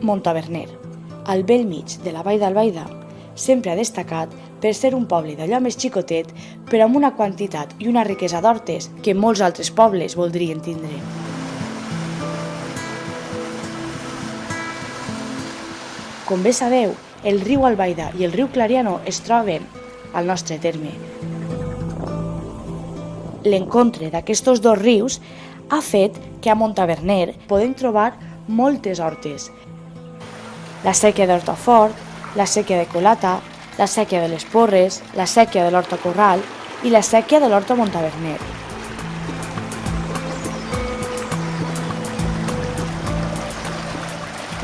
Montaverner, al bell mig de la vall d'Albaida, sempre ha destacat per ser un poble d'allò més xicotet, però amb una quantitat i una riquesa d'hortes que molts altres pobles voldrien tindre. Com bé sabeu, el riu Albaida i el riu Clariano es troben al nostre terme. L'encontre d'aquests dos rius ha fet que a Montaverner podem trobar moltes hortes. La séquia d'Hortafort, la séquia de Colata, la séquia de les Porres, la séquia de l'Horta Corral i la séquia de l'Horta Montaverner.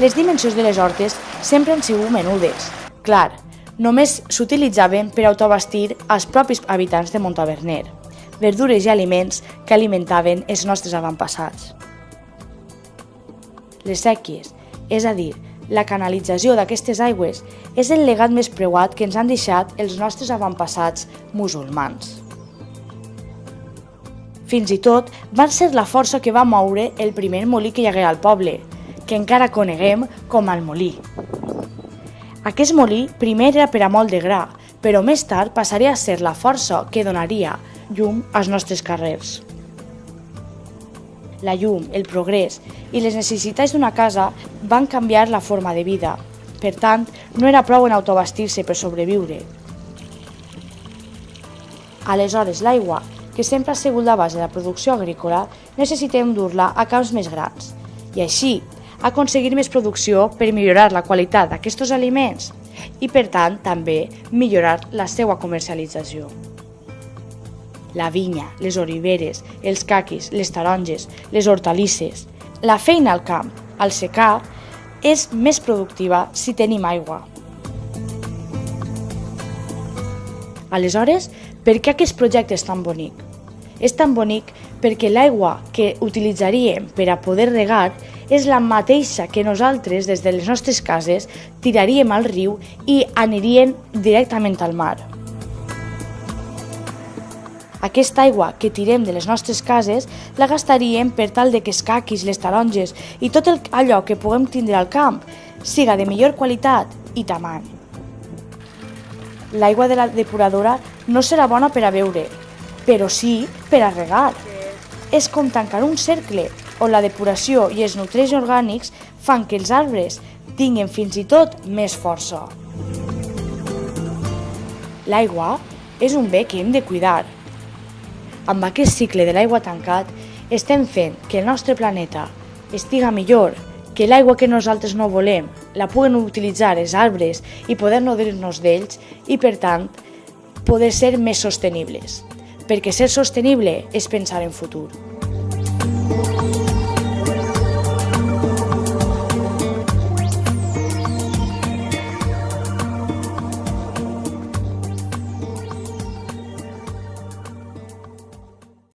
Les dimensions de les hortes sempre han sigut menudes. Clar, només s'utilitzaven per autobastir als propis habitants de Montaverner, verdures i aliments que alimentaven els nostres avantpassats. Les séquies, és a dir, la canalització d'aquestes aigües, és el legat més preuat que ens han deixat els nostres avantpassats musulmans. Fins i tot van ser la força que va moure el primer molí que hi hagué al poble, que encara coneguem com el molí. Aquest molí primer era per a molt de gra, però més tard passaria a ser la força que donaria llum als nostres carrers. La llum, el progrés i les necessitats d'una casa van canviar la forma de vida. Per tant, no era prou en autobastir-se per sobreviure. Aleshores, l'aigua, que sempre ha sigut la base de la producció agrícola, necessitem dur-la a camps més grans i així aconseguir més producció per millorar la qualitat d'aquests aliments i, per tant, també millorar la seva comercialització. La vinya, les oliveres, els caquis, les taronges, les hortalisses. La feina al camp, al secar, és més productiva si tenim aigua. Aleshores, per què aquest projecte és tan bonic? És tan bonic perquè l'aigua que utilitzaríem per a poder regar és la mateixa que nosaltres, des de les nostres cases, tiraríem al riu i anirien directament al mar. Aquesta aigua que tirem de les nostres cases la gastaríem per tal de que els caquis, les taronges i tot allò que puguem tindre al camp siga de millor qualitat i tamany. L'aigua de la depuradora no serà bona per a beure, però sí per a regar. És com tancar un cercle on la depuració i els nutrients orgànics fan que els arbres tinguin fins i tot més força. L'aigua és un bé que hem de cuidar. Amb aquest cicle de l'aigua tancat estem fent que el nostre planeta estiga millor, que l'aigua que nosaltres no volem la puguen utilitzar els arbres i poder nodrir-nos d'ells i, per tant, poder ser més sostenibles. Perquè ser sostenible és pensar en futur.